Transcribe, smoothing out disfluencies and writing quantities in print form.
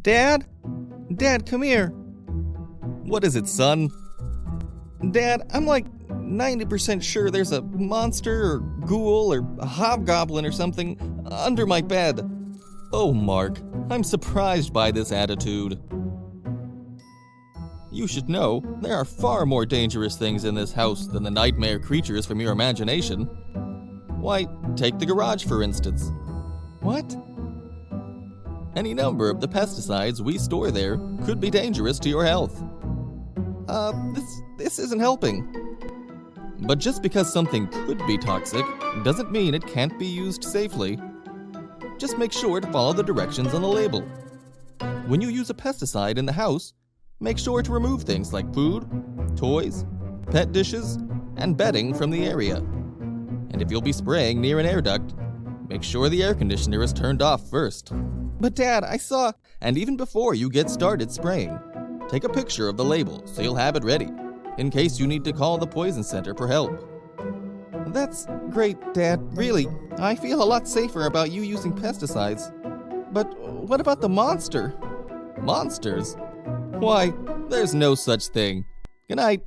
Dad? Dad, come here. What is it, son? Dad, I'm like 90% sure there's a monster or ghoul or a hobgoblin or something under my bed. Oh, Mark, I'm surprised by this attitude. You should know there are far more dangerous things in this house than the nightmare creatures from your imagination. Why, take the garage for instance. What? Any number of the pesticides we store there could be dangerous to your health. This isn't helping. But just because something could be toxic doesn't mean it can't be used safely. Just make sure to follow the directions on the label. When you use a pesticide in the house, make sure to remove things like food, toys, pet dishes, and bedding from the area. And if you'll be spraying near an air duct, make sure the air conditioner is turned off first. But Dad, I saw... And even before you get started spraying, take a picture of the label so you'll have it ready, in case you need to call the poison center for help. That's great, Dad. Really, I feel a lot safer about you using pesticides. But what about the monster? Monsters? Why, there's no such thing. Good night.